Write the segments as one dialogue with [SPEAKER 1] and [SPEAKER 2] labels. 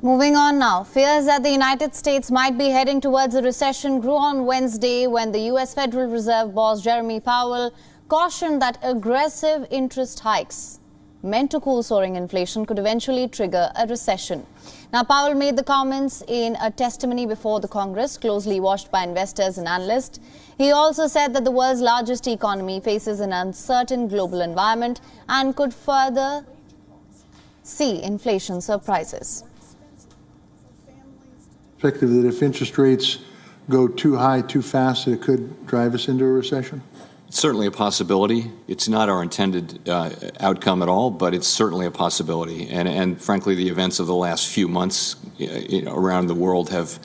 [SPEAKER 1] Moving on now, fears that the United States might be heading towards a recession grew on Wednesday when the U.S. Federal Reserve boss Jerome Powell cautioned that aggressive interest hikes meant to cool soaring inflation could eventually trigger a recession. Now, Powell made the comments in a testimony before the Congress, closely watched by investors and analysts. He also said that the world's largest economy faces an uncertain global environment and could further see inflation surprises.
[SPEAKER 2] Perspective that if interest rates go too high, too fast, it could drive us into a recession?
[SPEAKER 3] It's certainly a possibility. It's not our intended outcome at all, but it's certainly a possibility. And frankly, the events of the last few months around the world have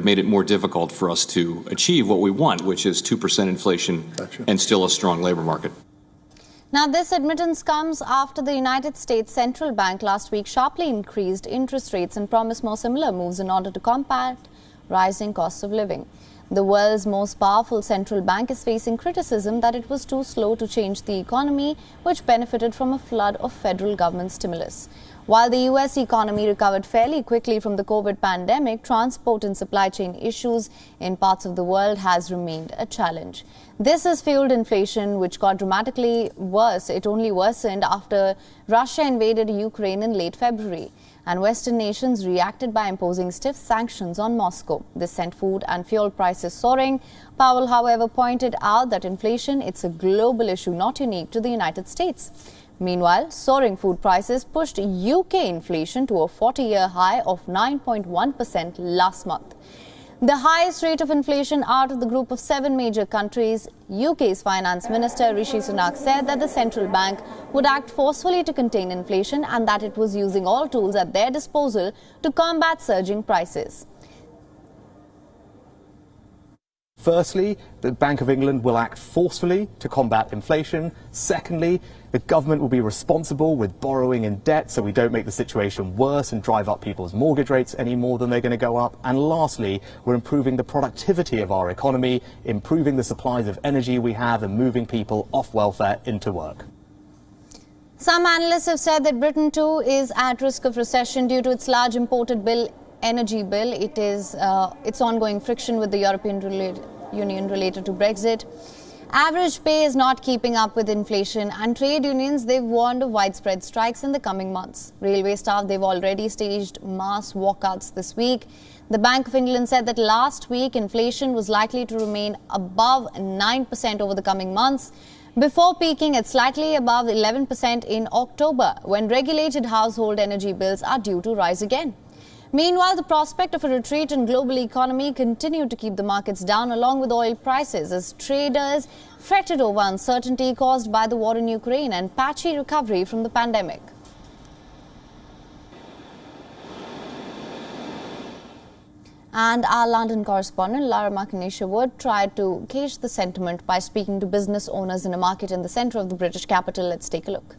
[SPEAKER 3] made it more difficult for us to achieve what we want, which is 2% inflation and still a strong labor market.
[SPEAKER 1] Now, this admittance comes after the United States Central Bank last week sharply increased interest rates and promised more similar moves in order to combat rising costs of living. The world's most powerful central bank is facing criticism that it was too slow to change the economy, which benefited from a flood of federal government stimulus. While the U.S. economy recovered fairly quickly from the COVID pandemic, transport and supply chain issues in parts of the world has remained a challenge. This has fueled inflation, which got dramatically worse. It only worsened after Russia invaded Ukraine in late February, and Western nations reacted by imposing stiff sanctions on Moscow. This sent food and fuel prices soaring. Powell, however, pointed out that inflation, it's a global issue, not unique to the United States. Meanwhile, soaring food prices pushed UK inflation to a 40-year high of 9.1% last month. The highest rate of inflation out of the group of 7 major countries. UK's Finance Minister Rishi Sunak said that the central bank would act forcefully to contain inflation and that it was using all tools at their disposal to combat surging prices.
[SPEAKER 4] Firstly, the Bank of England will act forcefully to combat inflation. Secondly, the government will be responsible with borrowing and debt so we don't make the situation worse and drive up people's mortgage rates any more than they're going to go up. And lastly, we're improving the productivity of our economy, improving the supplies of energy we have and moving people off welfare into work.
[SPEAKER 1] Some analysts have said that Britain too is at risk of recession due to its large imported energy bill. It is its ongoing friction with the European Union related to Brexit. Average pay is not keeping up with inflation, and trade unions, they've warned of widespread strikes in the coming months. Railway staff, they've already staged mass walkouts this week. The Bank of England said that last week inflation was likely to remain above 9% over the coming months, before peaking at slightly above 11% in October, when regulated household energy bills are due to rise again. Meanwhile, the prospect of a retreat in global economy continued to keep the markets down along with oil prices as traders fretted over uncertainty caused by the war in Ukraine and patchy recovery from the pandemic. And our London correspondent, Lara Markinisha Wood, tried to gauge the sentiment by speaking to business owners in a market in the centre of the British capital. Let's take a look.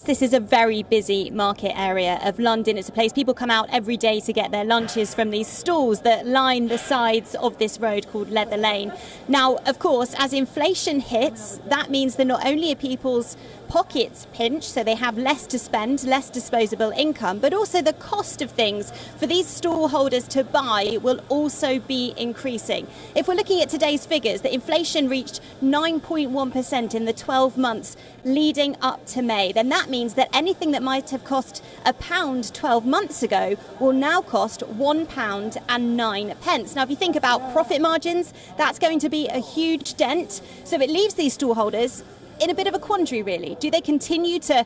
[SPEAKER 5] This is a very busy market area of London. It's a place people come out every day to get their lunches from these stalls that line the sides of this road called Leather Lane. Now, of course, as inflation hits, that means that not only are people's pockets pinched, so they have less to spend, less disposable income, but also the cost of things for these stall holders to buy will also be increasing. If we're looking at today's figures, the inflation reached 9.1% in the 12 months leading up to May, then that means that anything that might have cost £1 12 months ago will now cost £1.09. Now, if you think about profit margins, that's going to be a huge dent. So it leaves these stallholders in a bit of a quandary, really. Do they continue to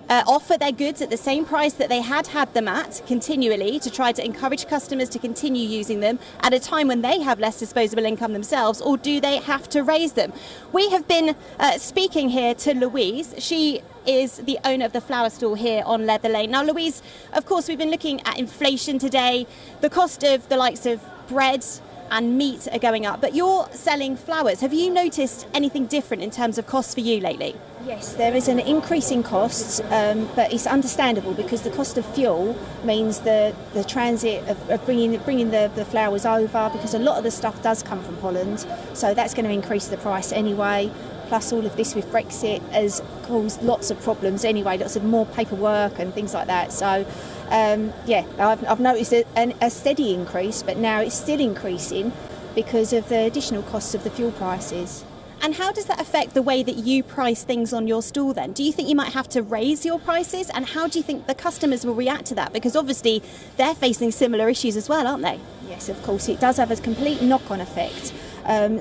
[SPEAKER 5] offer their goods at the same price that they had them at continually to try to encourage customers to continue using them at a time when they have less disposable income themselves, or do they have to raise them? We have been speaking here to Louise. She is the owner of the flower stall here on Leather Lane. Now, Louise, of course, we've been looking at inflation today. The cost of the likes of bread and meat are going up, but you're selling flowers. Have you noticed anything different in terms of costs for you lately?
[SPEAKER 6] Yes, there is an increase in costs, but it's understandable because the cost of fuel means the transit of bringing the flowers over, because a lot of the stuff does come from Holland, so that's going to increase the price anyway. Plus all of this with Brexit has caused lots of problems anyway, lots of more paperwork and things like that. So, I've noticed a steady increase, but now it's still increasing because of the additional costs of the fuel prices.
[SPEAKER 5] And how does that affect the way that you price things on your stall then? Do you think you might have to raise your prices? And how do you think the customers will react to that? Because obviously they're facing similar issues as well, aren't they?
[SPEAKER 6] Yes, of course, it does have a complete knock-on effect.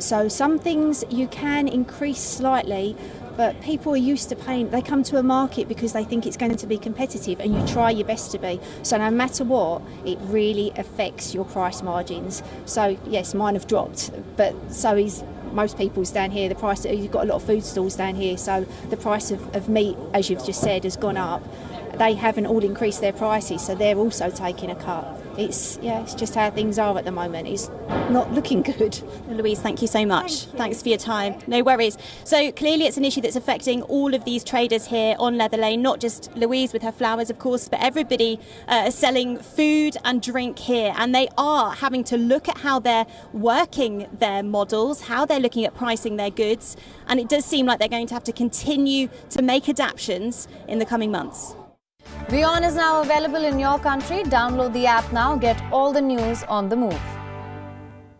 [SPEAKER 6] So some things you can increase slightly, but people are used to paying. They come to a market because they think it's going to be competitive, and you try your best to be. So no matter what, it really affects your price margins. So yes, mine have dropped, but so is most people's down here. The price, you've got a lot of food stalls down here, so the price of meat, as you've just said, has gone up. They haven't all increased their prices, so they're also taking a cut. It's just how things are at the moment. It's not looking good.
[SPEAKER 5] Louise, thank you so much. Thanks for your time. No worries. So clearly it's an issue that's affecting all of these traders here on Leather Lane, not just Louise with her flowers, of course, but everybody selling food and drink here. And they are having to look at how they're working their models, how they're looking at pricing their goods. And it does seem like they're going to have to continue to make adaptations in the coming months.
[SPEAKER 1] WION is now available in your country. Download the app now. Get all the news on the move.